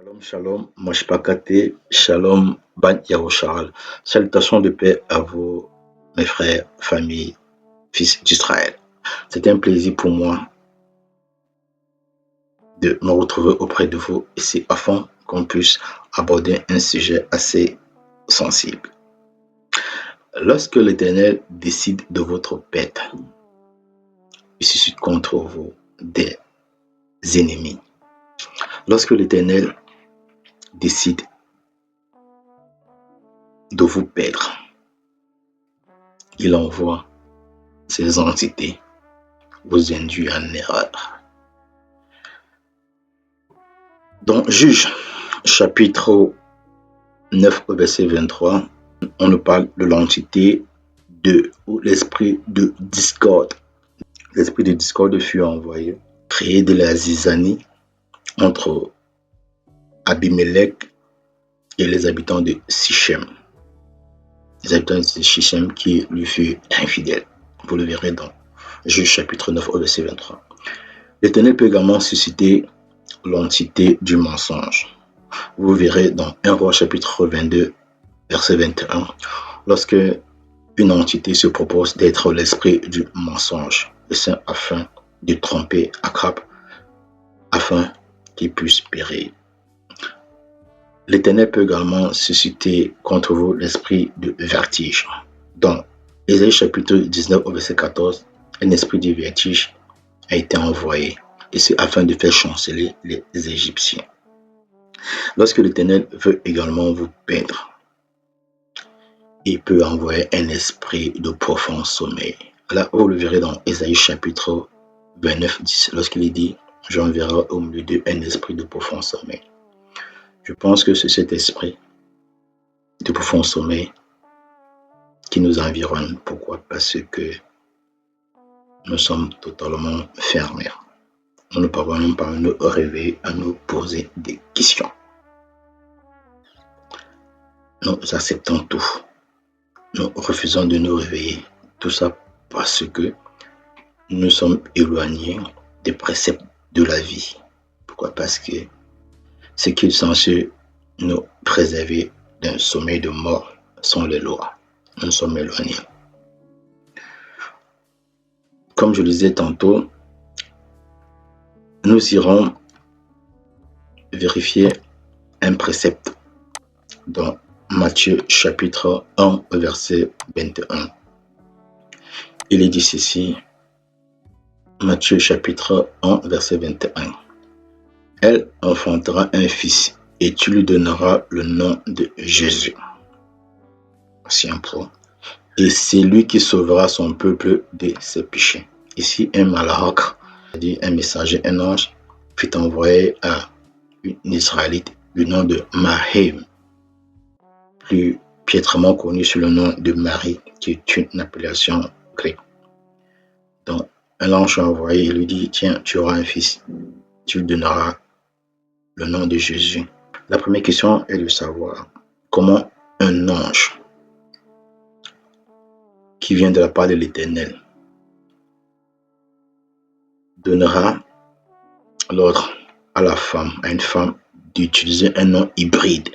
Shalom, shalom, Mashpakate, shalom, Ban Yahushal. Salutations de paix à vous, mes frères, familles, fils d'Israël. C'est un plaisir pour moi de me retrouver auprès de vous ici afin qu'on puisse aborder un sujet assez sensible. Lorsque l'Éternel décide de votre perte, il suscite contre vous des ennemis. Lorsque l'Éternel décide de vous perdre, il envoie ces entités vous induire en erreur. Dans Juge, chapitre 9, verset 23, on nous parle de l'entité ou l'esprit de discorde. L'esprit de discorde fut envoyé, créé de la zizanie entre Abimelech et les habitants de Sichem. Les habitants de Sichem qui lui furent infidèles. Vous le verrez dans Juge chapitre 9, verset 23. L'Éternel peut également susciter l'entité du mensonge. Vous verrez dans 1 Roi chapitre 22, verset 21, lorsque une entité se propose d'être l'esprit du mensonge, afin de tromper Akab, afin qu'il puisse périr. L'Éternel peut également susciter contre vous l'esprit de vertige. Dans Ésaïe chapitre 19, verset 14, un esprit de vertige a été envoyé, et c'est afin de faire chanceler les Égyptiens. Lorsque l'Éternel veut également vous perdre, il peut envoyer un esprit de profond sommeil. Là, vous le verrez dans Ésaïe chapitre 29, 10, lorsqu'il dit « J'enverrai au milieu d'eux un esprit de profond sommeil ». Je pense que c'est cet esprit de profond sommeil qui nous environne. Pourquoi? Parce que nous sommes totalement fermés. Nous ne parvenons pas à nous réveiller, à nous poser des questions. Nous acceptons tout. Nous refusons de nous réveiller. Tout ça parce que nous sommes éloignés des préceptes de la vie. Pourquoi? Parce que ce qui est censé nous préserver d'un sommeil de mort sont les lois. Nous sommes éloignés. Comme je le disais tantôt, nous irons vérifier un précepte dans Matthieu chapitre 1, verset 21. Il est dit ceci, Matthieu chapitre 1, verset 21. Elle enfantera un fils et tu lui donneras le nom de Jésus. C'est un point. Et c'est lui qui sauvera son peuple de ses péchés. Ici, un malach, c'est-à-dire un messager, un ange, fut envoyé à une Israélite du nom de Mahem, plus piètrement connu sous le nom de Marie, qui est une appellation grecque. Donc, un ange envoyé, il lui dit, tiens, tu auras un fils, tu lui donneras le nom de Jésus. La première question est de savoir comment un ange qui vient de la part de l'Éternel donnera l'ordre à une femme d'utiliser un nom hybride,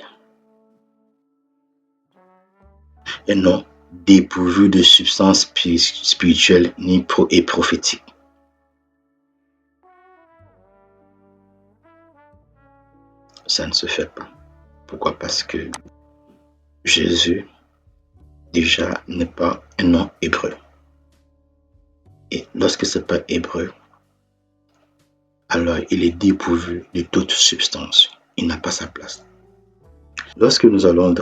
un nom dépourvu de substance spirituelle et prophétique. Ça ne se fait pas. Pourquoi? Parce que Jésus, déjà, n'est pas un nom hébreu. Et lorsque ce n'est pas hébreu, alors il est dépourvu de toute substance. Il n'a pas sa place. Lorsque nous allons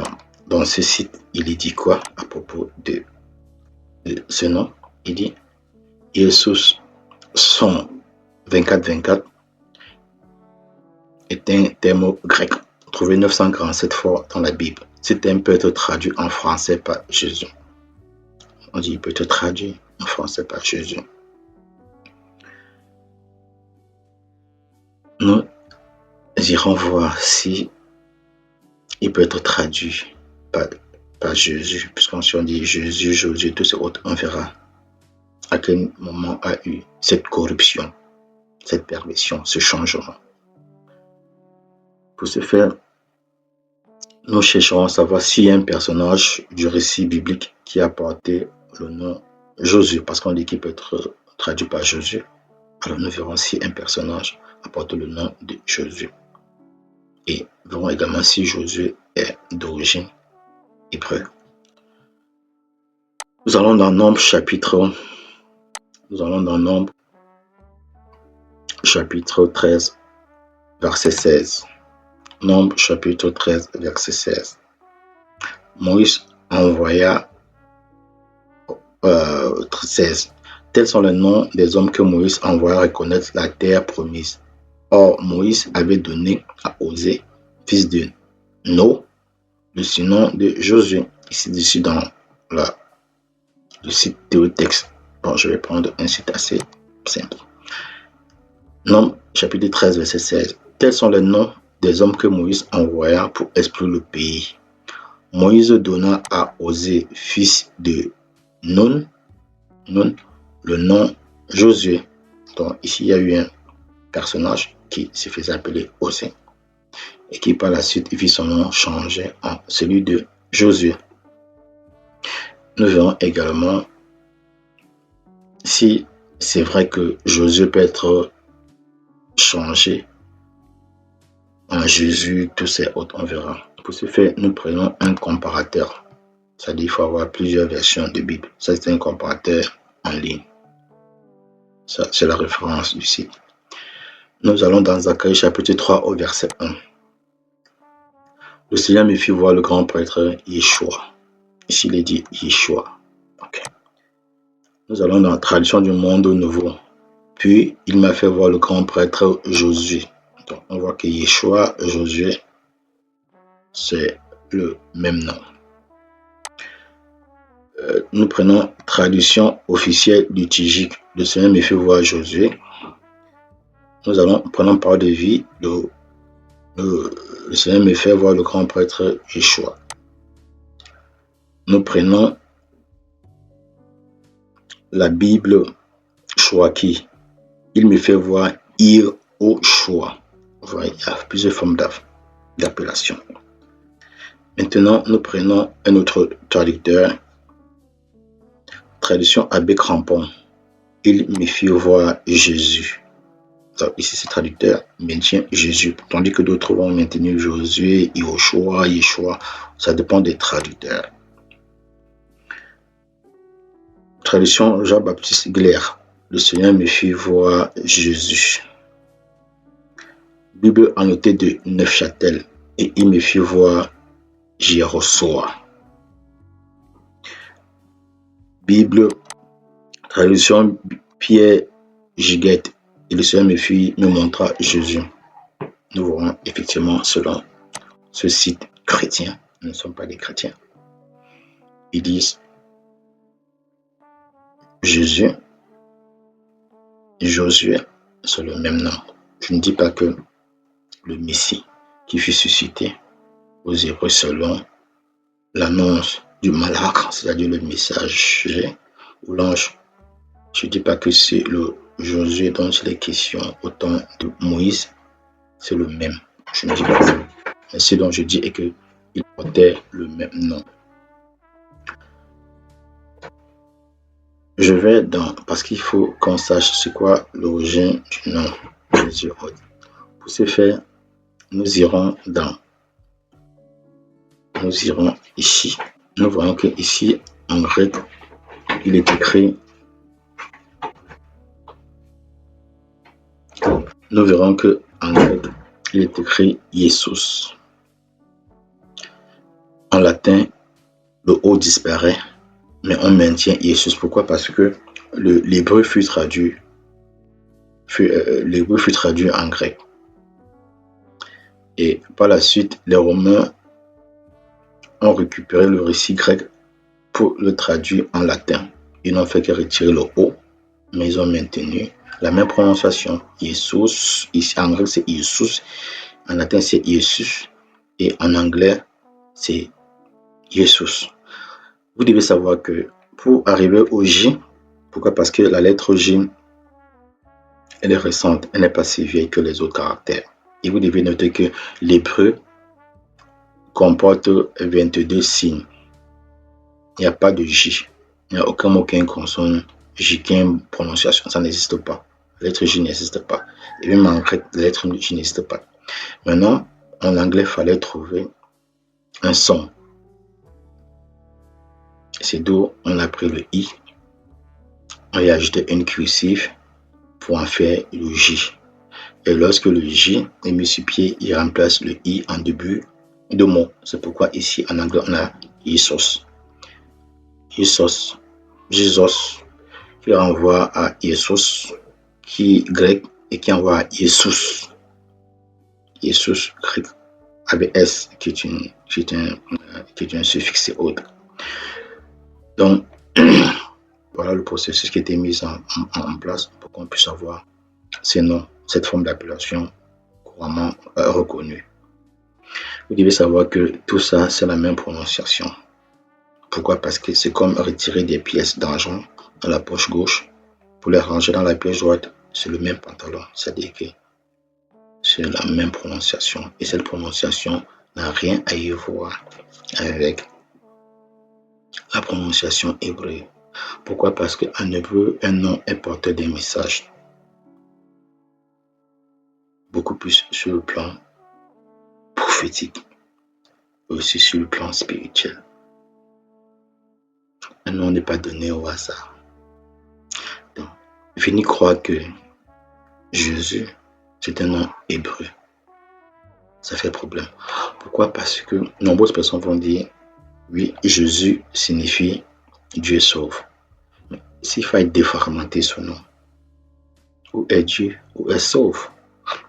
dans ce site, il est dit quoi à propos de ce nom? Il dit Jésus, son 24-24 est un terme grec trouvé 947 fois dans la Bible. Ce terme peut être traduit en français par Jésus. On dit il peut être traduit en français par Jésus. Nous irons voir si il peut être traduit par Jésus, puisqu'on dit Jésus, tout ce autre, on verra à quel moment a eu cette corruption, cette perversion, ce changement. Pour ce faire, nous chercherons à savoir s'il y a un personnage du récit biblique qui a porté le nom Josué, parce qu'on dit qu'il peut être traduit par Josué. Alors nous verrons si un personnage apporte le nom de Josué. Et nous verrons également si Josué est d'origine hébreu. Nous allons dans Nombre chapitre 13, verset 16. Nombre chapitre 13, verset 16. Moïse envoya 16. Tels sont les noms des hommes que Moïse envoya reconnaître la terre promise. Or, Moïse avait donné à Osée, fils de No, le surnom de Josué. Ici dans le site Théotexte. Bon, je vais prendre un site assez simple. Nombre chapitre 13, verset 16. Tels sont les noms des hommes que Moïse envoya pour explorer le pays. Moïse donna à Osée, fils de Nun, le nom Josué. Donc ici, il y a eu un personnage qui se faisait appeler Osée et qui par la suite vit son nom changé en celui de Josué. Nous verrons également si c'est vrai que Josué peut être changé en Jésus, tous ces autres, on verra. Pour ce faire, nous prenons un comparateur. C'est-à-dire qu'il faut avoir plusieurs versions de Bible. Ça, c'est un comparateur en ligne. Ça, c'est la référence du site. Nous allons dans Zacharie chapitre 3 au verset 1. Le Seigneur me fit voir le grand prêtre Yeshua. Ici, il est dit Yeshua. Okay. Nous allons dans la tradition du monde nouveau. Puis, il m'a fait voir le grand prêtre Josué. Donc, on voit que Yeshua, Josué, c'est le même nom. Nous prenons tradition officielle liturgique. Le Seigneur me fait voir Josué. Nous allons prendre parole de vie. Le Seigneur me fait voir le grand prêtre Yeshua. Nous prenons la Bible Chouaki. Il me fait voir Yehoshua. Voilà, il y a plusieurs formes d'appellation. Maintenant, nous prenons un autre traducteur. Traduction Abbé Crampon. Il me fit voir Jésus. Donc, ici, ce traducteur maintient Jésus, tandis que d'autres vont maintenir Josué, Yehoshua, Yeshua. Ça dépend des traducteurs. Traduction Jean-Baptiste Glaire. Le Seigneur me fit voir Jésus. Bible annotée de Neufchâtel. Et il me fit voir Jéhoshua. Bible traduction Pierre Giguette. Et le Seigneur me montra Jésus. Nous verrons effectivement selon ce site chrétien. Nous ne sommes pas des chrétiens. Ils disent Jésus, Josué, c'est le même nom. Je ne dis pas que le Messie qui fut suscité aux Hébreux selon l'annonce du malach, c'est-à-dire le messager ou l'ange. Je ne dis pas que c'est le Josué dont il est question au temps de Moïse, c'est le même. Je ne dis pas ça. Mais ce dont je dis est qu'il portait le même nom. Je vais parce qu'il faut qu'on sache c'est quoi l'origine du nom Jésus. Pour ce faire, nous irons ici. Nous voyons que ici, en grec, il est écrit. Nous verrons que en grec, il est écrit Jesus. En latin, le O disparaît, mais on maintient Jesus. Pourquoi? Parce que l'hébreu fut traduit en grec. Et par la suite, les Romains ont récupéré le récit grec pour le traduire en latin. Ils n'ont fait que retirer le O, mais ils ont maintenu la même prononciation. Jesus, ici en grec c'est Jesus, en latin c'est Jesus, et en anglais c'est Jesus. Vous devez savoir que pour arriver au J, pourquoi? Parce que la lettre J, elle est récente, elle n'est pas si vieille que les autres caractères. Et vous devez noter que l'hébreu comporte 22 signes. Il n'y a pas de J. Il n'y a aucun mot qui a une consonne J qui a une prononciation. Ça n'existe pas. La lettre J n'existe pas. Et même en grec, la lettre J n'existe pas. Maintenant, en anglais, il fallait trouver un son. C'est d'où on a pris le I. On y a ajouté une cursive pour en faire le J. Et lorsque le J est mis sur pied, il remplace le I en début de mot. C'est pourquoi ici, en anglais, on a Jesus. Jesus. Jesus, qui renvoie à Jesus, qui est grec, et qui envoie à Jesus. Jesus, grec, avec S, qui est un suffixe autre. Donc, voilà le processus qui a été mis en place pour qu'on puisse avoir ces noms, cette forme d'appellation couramment reconnue. Vous devez savoir que tout ça, c'est la même prononciation. Pourquoi? Parce que c'est comme retirer des pièces d'argent dans la poche gauche pour les ranger dans la poche droite. C'est le même pantalon. C'est-à-dire que c'est la même prononciation. Et cette prononciation n'a rien à y voir avec la prononciation hébreu. Pourquoi? Parce qu'en hébreu, un nom est porteur d'un message. Beaucoup plus sur le plan prophétique, aussi sur le plan spirituel. Un nom n'est pas donné au hasard. Donc, venez croire que Jésus, c'est un nom hébreu. Ça fait problème. Pourquoi? Parce que nombreuses personnes vont dire, oui, Jésus signifie Dieu sauve. Mais s'il faut déformater ce nom, où est Dieu, où est sauve?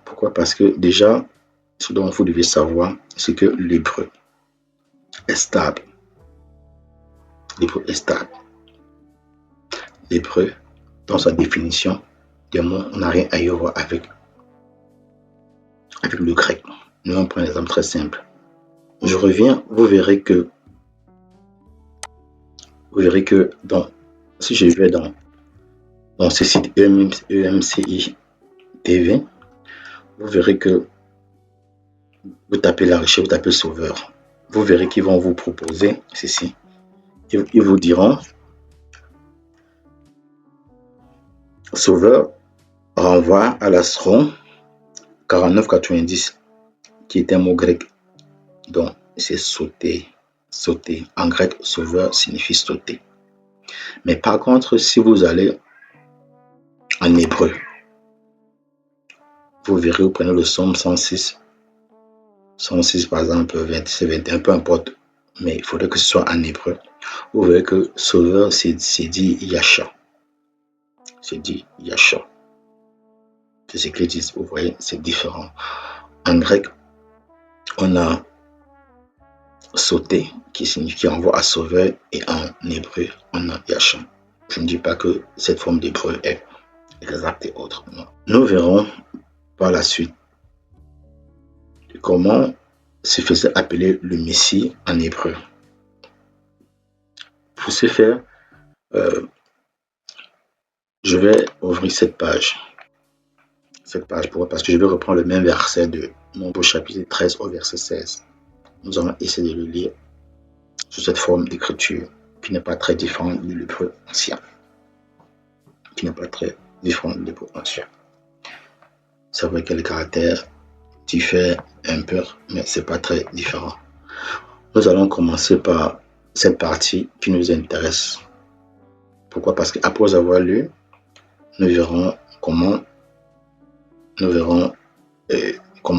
Pourquoi? Parce que déjà, ce dont vous devez savoir, c'est que l'hébreu est stable. L'hébreu est stable. L'hébreu, dans sa définition des mots, n'a rien à y voir avec le grec. Nous, on prend un exemple très simple. Je reviens, vous verrez que si je vais dans ce site EMCI TV, vous verrez que vous tapez la recherche, vous tapez sauveur. Vous verrez qu'ils vont vous proposer ceci. Ils vous diront sauveur renvoie à l'astron 4990 qui est un mot grec. Donc c'est sauter. Sauter. En grec, sauveur signifie sauter. Mais par contre, si vous allez en hébreu, vous verrez, vous prenez le psaume 106, par exemple, 26, 21, peu importe, mais il faudrait que ce soit en hébreu. Vous verrez que sauveur, c'est dit Yasha. C'est dit Yasha. C'est ce qu'ils disent, vous voyez, c'est différent. En grec, on a sauté, qui renvoie à sauveur, et en hébreu, on a Yasha. Je ne dis pas que cette forme d'hébreu est exacte et autre. Non. Nous verrons par la suite comment se faisait appeler le Messie en hébreu. Pour ce faire, je vais ouvrir cette page. Pourquoi? Parce que je vais reprendre le même verset de Nombre chapitre 13 au verset 16. Nous allons essayer de le lire sous cette forme d'écriture qui n'est pas très différente de l'hébreu ancien. C'est vrai que les caractères diffèrent un peu, mais c'est pas très différent. Nous allons commencer par cette partie qui nous intéresse. Pourquoi? Parce qu'après avoir lu, nous verrons comment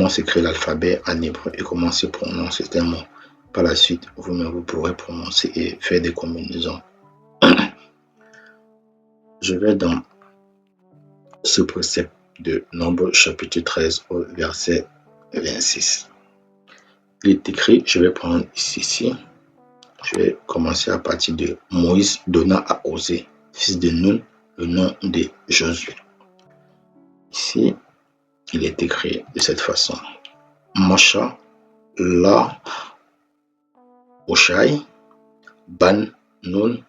s'écrit l'alphabet en hébreu et comment se prononce certains mots. Par la suite, vous-même vous pourrez prononcer et faire des combinaisons. Je vais dans ce précepte de Nombre chapitre 13 au verset 26. Il est écrit, je vais prendre ici. Je vais commencer à partir de Moïse donna à Osée, fils de Nun, le nom de Josué. Ici, il est écrit de cette façon. Moshe la Oshai ban Nun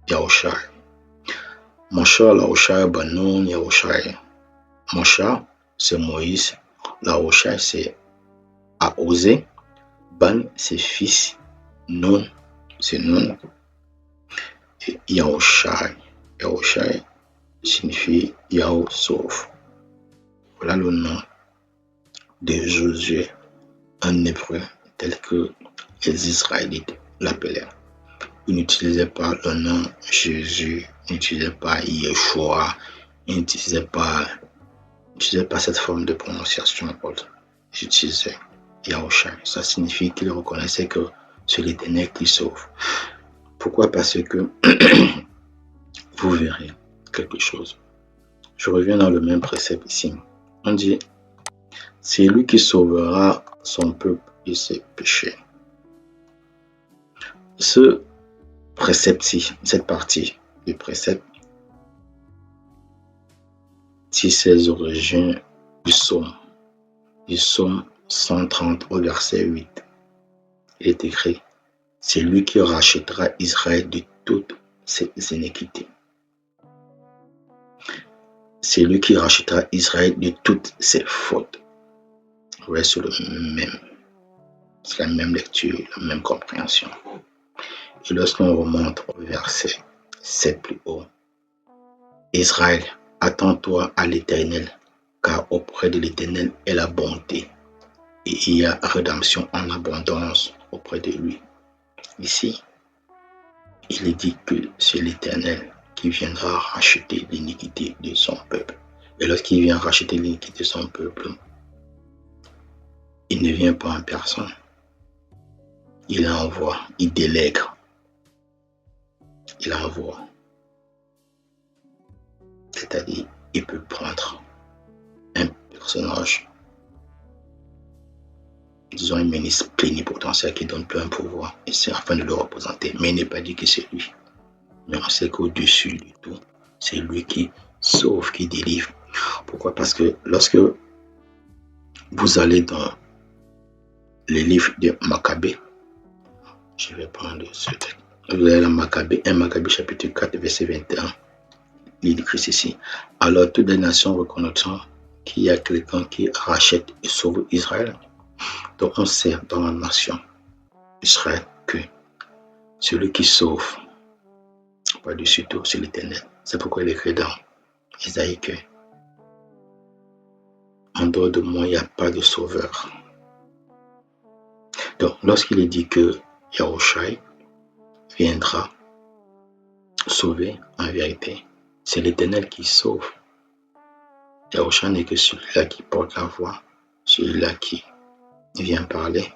Yahushai. Moshe la Oshai ban Nun Yahushai. Moshe, c'est Moïse. Yahushai, c'est a osé. Ban, c'est fils. Nun, c'est Nun. Et Yahushai. Yahushai signifie Yahou sauve. Voilà le nom de Josué en hébreu tel que les Israélites l'appelaient. Ils n'utilisaient pas le nom Jésus, ils n'utilisaient pas Yeshua, ils n'utilisaient pas cette forme de prononciation autre. Ils utilisaient Yahushai. Ça signifie qu'ils reconnaissaient que c'est l'Éternel qui sauve. Pourquoi? Parce que vous verrez quelque chose. Je reviens dans le même précepte ici. On dit, c'est lui qui sauvera son peuple de ses péchés. Ce précepte-ci, cette partie du précepte, si ses origines du psaume 130 au verset 8, il est écrit, c'est lui qui rachètera Israël de toutes ses iniquités. C'est lui qui rachètera Israël de toutes ses fautes. Ouais, c'est la même lecture, la même compréhension. Et lorsqu'on remonte au verset 7 plus haut, Israël, attends-toi à l'Éternel, car auprès de l'Éternel est la bonté, et il y a rédemption en abondance auprès de lui. Ici, il est dit que c'est l'Éternel qui viendra racheter l'iniquité de son peuple. Et lorsqu'il vient racheter l'iniquité de son peuple, il ne vient pas en personne. Il envoie, il délègue. Il envoie. C'est-à-dire, il peut prendre un personnage, disons un ministre plénipotentiaire qui donne plein pouvoir, et c'est afin de le représenter. Mais il n'est pas dit que c'est lui. Mais on sait qu'au-dessus de tout, c'est lui qui sauve, qui délivre. Pourquoi? Parce que lorsque vous allez dans le livre de Maccabée, je vais prendre ce texte. Vous allez dans Maccabée, 1 Maccabée chapitre 4, verset 21. Il écrit ceci. Alors toutes les nations reconnaîtront qu'il y a quelqu'un qui rachète et sauve Israël. Donc on sait dans la nation Israël que celui qui sauve, par-dessus tout, c'est l'Éternel. C'est pourquoi il écrit dans Isaïe que en dehors de moi, il n'y a pas de sauveur. Donc lorsqu'il est dit que Yahushai viendra sauver, en vérité, c'est l'Éternel qui sauve. Yahushua n'est que celui-là qui porte la voix, celui-là qui vient parler,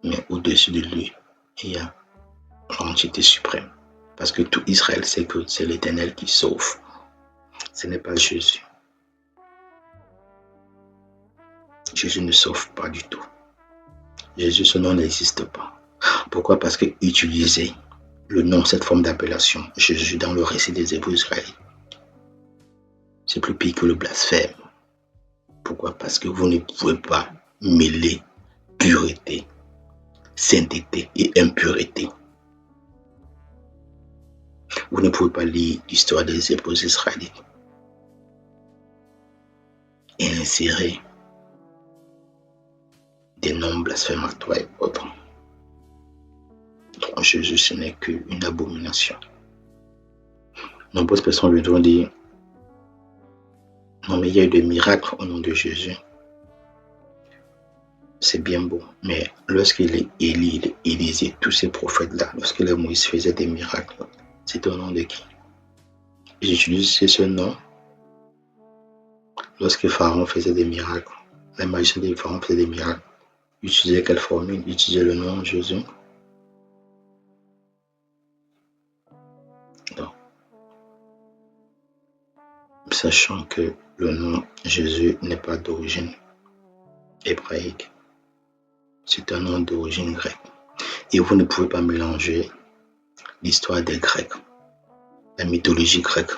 mais au-dessus de lui, il y a l'entité suprême. Parce que tout Israël sait que c'est l'Éternel qui sauve. Ce n'est pas Jésus. Jésus ne sauve pas du tout. Jésus, ce nom n'existe pas. Pourquoi? Parce qu'utiliser le nom, cette forme d'appellation, Jésus, dans le récit des Hébreux israéliens, c'est plus pire que le blasphème. Pourquoi? Parce que vous ne pouvez pas mêler pureté, sainteté et impureté. Vous ne pouvez pas lire l'histoire des Hébreux israélites et insérer des noms blasphématoires et autres. Donc Jésus, ce n'est qu'une abomination. Nombreuses personnes viendront dire, non mais il y a eu des miracles au nom de Jésus. C'est bien beau, mais lorsqu'il Élisée, tous ces prophètes-là, lorsque les Moïse faisait des miracles, c'était au nom de qui? Ils utilisaient ce nom lorsque Pharaon faisait des miracles. Les magiciens de Pharaon faisaient des miracles. Ils utilisaient quelle formule? Ils utilisaient le nom de Jésus. Donc, sachant que le nom Jésus n'est pas d'origine hébraïque, c'est un nom d'origine grecque. Et vous ne pouvez pas mélanger l'histoire des Grecs, la mythologie grecque,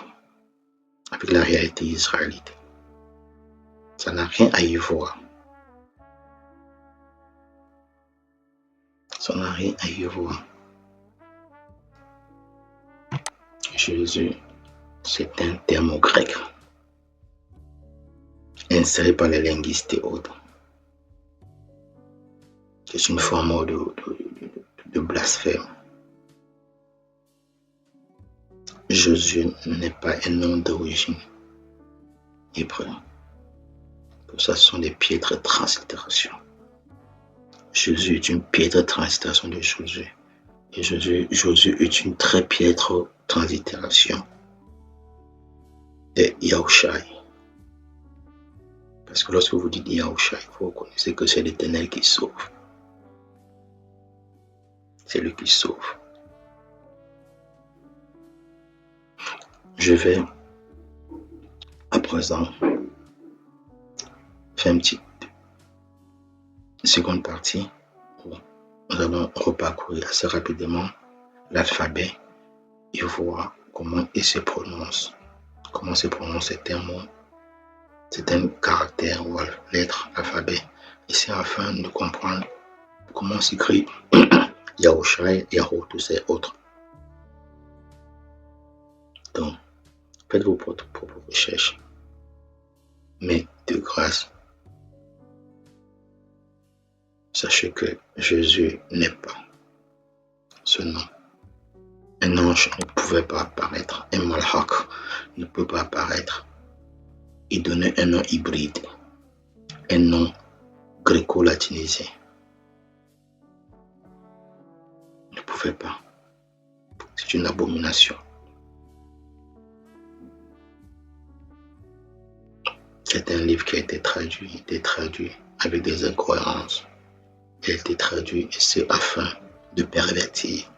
avec la réalité israélite. Ça n'a rien à y voir. Ça n'a rien à y voir. Jésus, c'est un terme grec, inséré par les linguistes et autres. C'est une forme de blasphème. Jésus n'est pas un nom d'origine hébreu. Ça sont des piètres de translittération. Jésus est une piètre de translittération de Josué. Et Josué est une très piètre translittération de Yahushai. Parce que lorsque vous dites Yahushai, vous reconnaissez que c'est l'Éternel qui sauve. C'est lui qui sauve. Je vais à présent faire une petite seconde partie où nous allons reparcourir assez rapidement l'alphabet et voir comment il se prononce. Comment se prononce certains mots, certains caractères ou lettres, alphabet. Et c'est afin de comprendre comment s'écrit Yahushai, Yahou, tous ces autres. Donc, faites vos propres recherches. Mais de grâce, sachez que Jésus n'est pas ce nom. Un ange ne pouvait pas apparaître, un malhak ne peut pas apparaître et donner un nom hybride, un nom gréco-latinisé. Ne pouvait pas. C'est une abomination. C'est un livre qui a été traduit avec des incohérences. Il a été traduit et c'est afin de pervertir.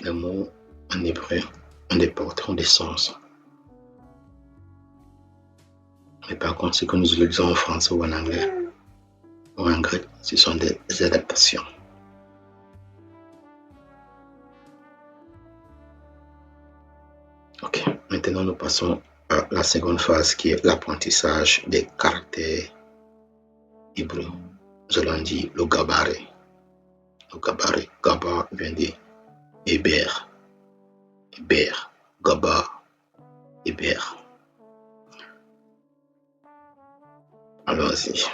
Les mots en hébreu ont des porteurs des sens. Mais par contre, ce que nous utilisons en français ou en anglais, ou en grec, ce sont des adaptations. Ok, maintenant nous passons à la seconde phase qui est l'apprentissage des caractères hébreux. Nous allons dire le gabarit. Le gabarit, Gaba vient de Héber. Héber, Gaba, Héber. Allons-y.